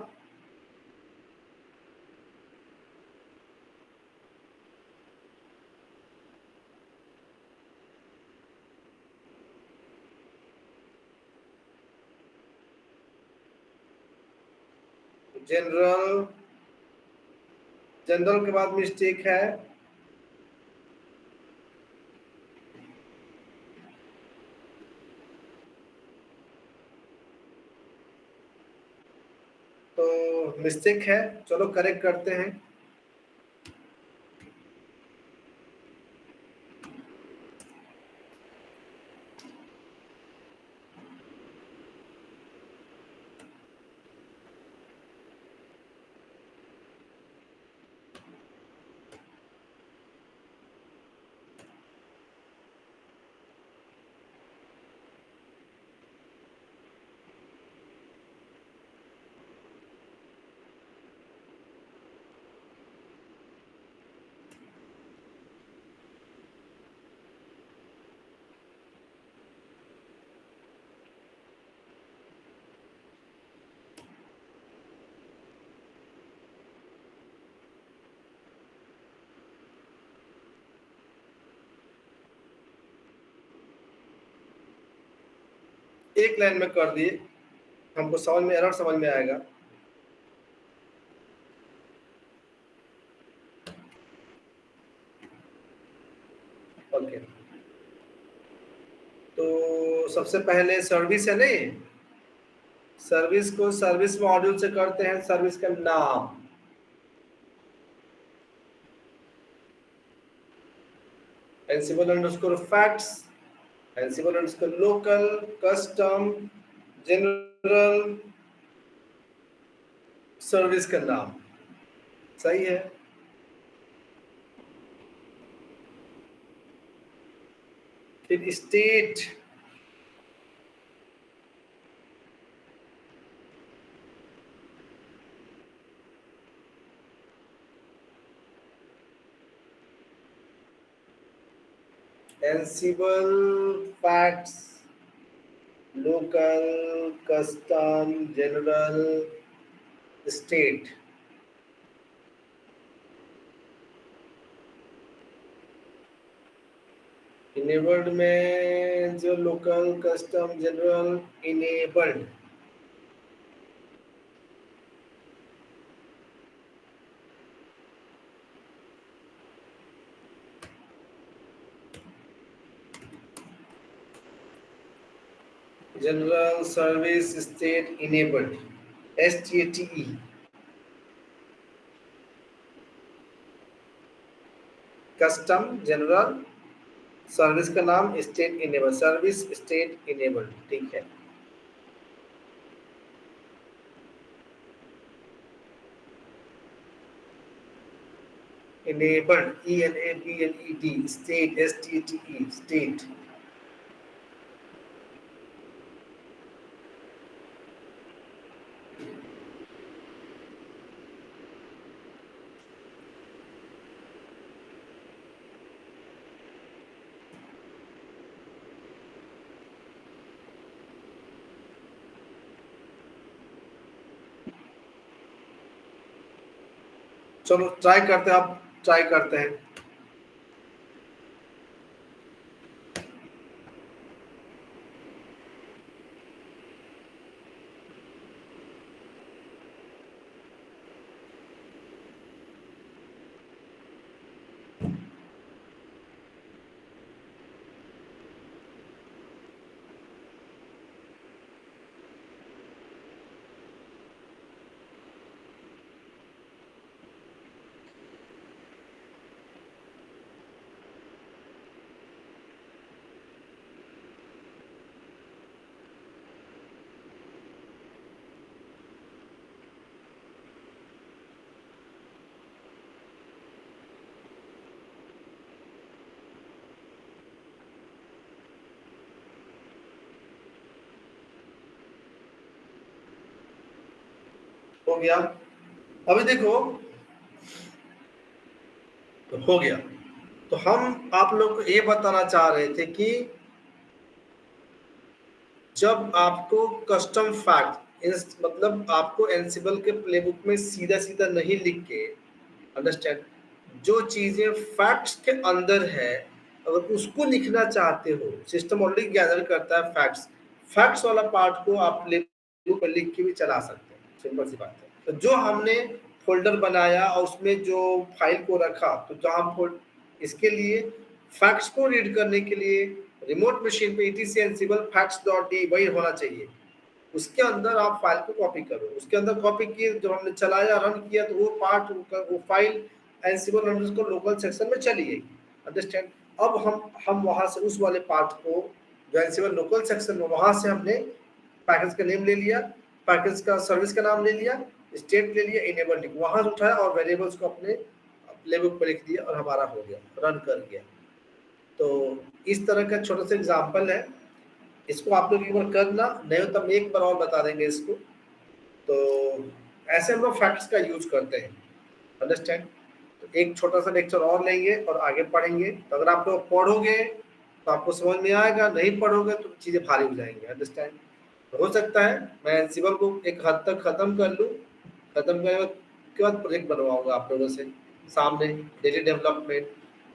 जनरल जनरल के बाद मिस्टेक है, तो मिस्टेक है, चलो करेक्ट करते हैं। एक लाइन में कर दिए, हमको समझ में एरर समझ में आएगा। ओके, तो सबसे पहले सर्विस है नहीं, सर्विस को सर्विस मॉड्यूल से करते हैं, सर्विस का नाम Ansible underscore facts, Ansible underscore local, custom, general, service का नाम। सही है। फिर state, Ansible facts, local, custom, general, state. Enabled में जो local, custom, general, enabled, general, service, state, enabled, STATE। Custom, general, service का नाम, state enable, service state enabled. ठीक है। Enabled, ENABLED, state, STATE, state. चलो ट्राई करते हैं, आप ट्राई करते हैं। हो गया, अभी देखो, तो हो गया। तो हम आप लोग को ये बताना चाह रहे थे कि जब आपको कस्टम फैक्ट मतलब आपको एनसिबल के प्लेबुक में सीधा सीधा नहीं लिख के अंडरस्टैंड, जो चीजें फैक्ट्स के अंदर है अगर उसको लिखना चाहते हो, सिस्टम ऑलरेडी गैदर करता है फैक्ट्स वाला पार्ट को आप प्लेबुक में लिख के भी चला सकते हैं, सिंपल सी बात है। तो जो हमने फोल्डर बनाया और उसमें जो फाइल को रखा, तो जहाँ इसके लिए फैक्ट्स को रीड करने के लिए रिमोट मशीन पे etc ansible facts.d वही होना चाहिए। उसके अंदर आप फाइल को कॉपी करो, उसके अंदर कॉपी किए, जब हमने चलाया रन किया तो वो पार्ट वो file ansible underscore local section में चली गई, अंडरस्टैंड। अब हम वहां से उस वाले पार्ट को जो ansible लोकल सेक्शन में, वहां से हमने पैकेज का नेम ले लिया, पैकेज का सर्विस का नाम ले लिया, स्टेट ले लिया, इनेबल टिक वहां से उठाया और वेरिएबल्स को अपने प्लेबुक पर लिख दिया और हमारा हो गया, रन कर गया। तो इस तरह का छोटा सा एग्जाम्पल है, इसको आप लोग एक बार करना, नहीं तो हम एक बार और बता देंगे इसको। तो ऐसे हम लोग फैक्ट्स का यूज करते हैं, अंडरस्टैंड। तो एक छोटा सा लेक्चर और लेंगे और आगे पढ़ेंगे। तो अगर आप लोग पढ़ोगे तो आपको समझ में आएगा, नहीं पढ़ोगे तो चीज़ें भारी हो जाएंगी, अंडरस्टैंड। तो हो सकता है मैं एनसिबल को एक हद तक ख़त्म कर लूँ, ख़त्म करने के बाद प्रोजेक्ट बनवाऊंगा आप लोगों से सामने डेटा डेवलपमेंट,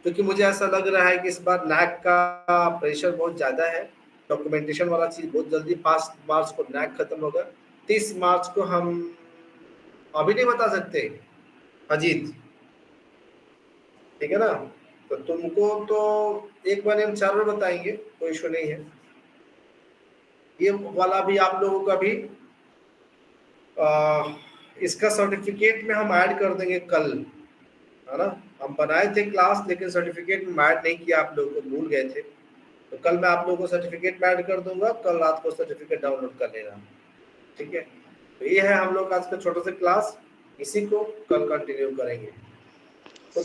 क्योंकि मुझे ऐसा लग रहा है कि इस बार नैक का प्रेशर बहुत ज़्यादा है, डॉक्यूमेंटेशन वाला चीज़ बहुत जल्दी 5 मार्च को नैक खत्म होगा, 30 मार्च को हम अभी नहीं बता सकते अजीत, ठीक है ना। तो तुमको तो एक बार हम 4 बार बताएंगे, कोई इशू नहीं है। ये वाला भी आप लोगों का भी इसका सर्टिफिकेट में हम ऐड कर देंगे कल, है ना। हम बनाए थे क्लास लेकिन सर्टिफिकेट में ऐड नहीं किया, आप लोगों को भूल गए थे। तो कल मैं आप लोगों को सर्टिफिकेट में ऐड कर दूंगा, कल रात को सर्टिफिकेट डाउनलोड कर लेना, ठीक है। तो ये है हम लोग आज का छोटा सा क्लास, इसी को कल कंटिन्यू करेंगे। तो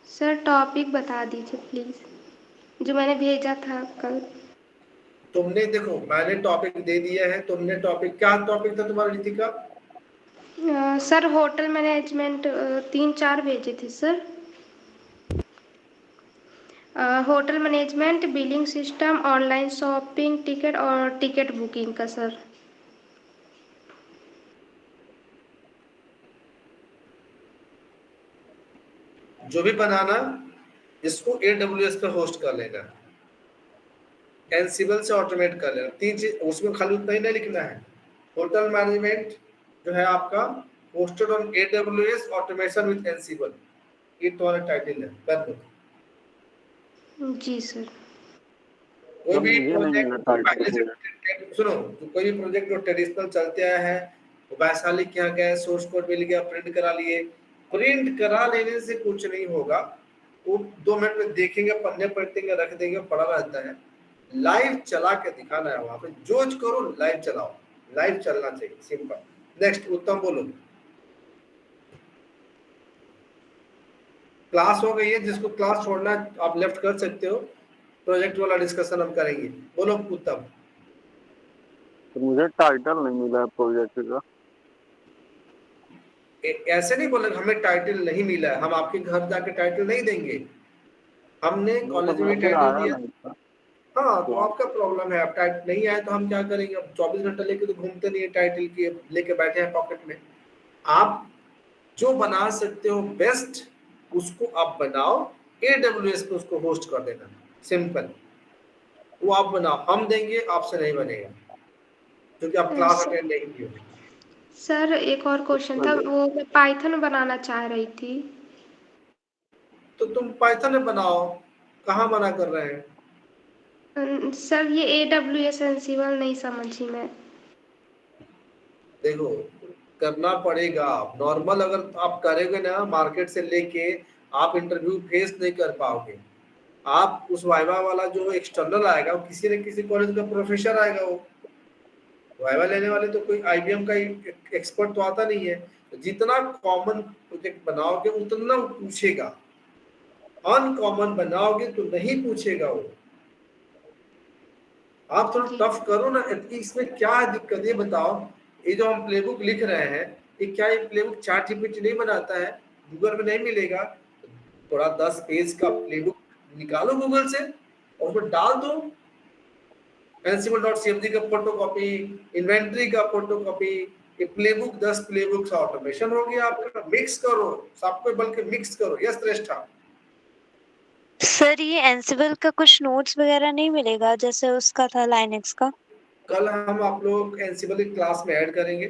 सर टॉपिक बता दीजिए प्लीज, जो मैंने भेजा था कल। तुमने देखो मैंने टॉपिक दे दिया है, तुमने टॉपिक, क्या टॉपिक था तुम्हारा रितिका? सर होटल मैनेजमेंट 3-4 भेजे थे sir. Hotel management, billing system, online shopping, ticket और टिकट बुकिंग का सर। जो भी बनाना इसको AWS पे होस्ट कर लेना, एनसिबल से ऑटोमेट कर लेना, 3 चीज उसमें खाली उतना ही नहीं लिखना है। होटल मैनेजमेंट जो है आपका hosted on AWS automation with एनसिबल, ये तुम्हारा टाइटल है, कर दो। जी सर। कोई भी प्रोजेक्ट सुनो, तो कोई भी प्रोजेक्ट जो ट्रेडिशनल चलते आया है वैशाली के यहाँ गए, सोर्स कोड मिल गया, प्रिंट करा लिए, प्रिंट करा लेने से कुछ नहीं होगा, वो 2 मिनट में देखेंगे, पन्ने पलटेंगे, रख देंगे, पड़ा रहता है। लाइव चला के दिखाना है, वहां पे जो करो लाइव चलाओ, लाइव चलना चाहिए, सिंपल। नेक्स्ट उत्तम बोलो। क्लास हो गई है, जिसको क्लास छोड़ना है आप लेफ्ट कर सकते हो, प्रोजेक्ट वाला डिस्कशन हम करेंगे। बोलो उत्तम। तो मुझे टाइटल नहीं मिला है प्रोजेक्ट का। ऐसे नहीं बोले हमें टाइटल नहीं मिला है, हम आपके घर जाके टाइटल नहीं देंगे, हमने कॉलेज में टाइटल दिया। हाँ तो आपका प्रॉब्लम है, अब टाइटल नहीं आया तो हम क्या करेंगे, अब 24 घंटा लेके तो घूमते नहीं है, टाइटल के लेके बैठे हैं पॉकेट में। आप जो बना सकते हो बेस्ट उसको आप बनाओ, AWS पे उसको होस्ट कर देना, सिंपल। वो आप बनाओ, हम देंगे, आपसे नहीं बनेगा क्योंकि आप क्लास अटेंड नहीं किए। सर एक और क्वेश्चन था, वो मैं पाइथन बनाना चाह रही थी। तो तुम पाइथन में बनाओ, कहाँ मना कर रहे हैं? सर ये AWS एनसिबल नहीं समझी मैं। देखो करना पड़ेगा, नॉर्मल अगर आप करेंगे ना मार्केट से लेके, आप इंटरव्यू फेस नहीं कर पाओगे। आप उस वाइवा वाला जो एक्सटर्नल आएगा वो किसी न किसी कॉलेज का प्रोफेसर आएगा, वो वाइवा लेने वाले तो कोई IBM का एक्सपर्ट तो आता नहीं है। तो जितना कॉमन प्रोजेक्ट बनाओगे उतना वो पूछेगा, अनकॉमन बनाओगे तो नहीं पूछेगा वो। आप थोड़ा टफ करो ना, इसमें क्या दिक्कत ये बताओ। ये जो हम प्लेबुक लिख रहे हैं, ये क्या ये प्लेबुक ChatGPT नहीं बनाता है, गूगल में नहीं मिलेगा? थोड़ा 10 पेज का प्लेबुक निकालो गूगल से और उसको डाल दो, ansible.cfg का फोटोकॉपी, इन्वेंटरी का फोटोकॉपी, ये प्लेबुक 10 प्लेबुक का ऑटोमेशन हो गया आपका। मिक्स करो सबको, बल्कि मिक्स करो। यस श्रेष्ठा। सर ये एंसिबल का कुछ नोट्स वगैरह नहीं मिलेगा जैसे उसका था लाइनेक्स का? कल हम आप लोग एनसिबल की क्लास में ऐड करेंगे।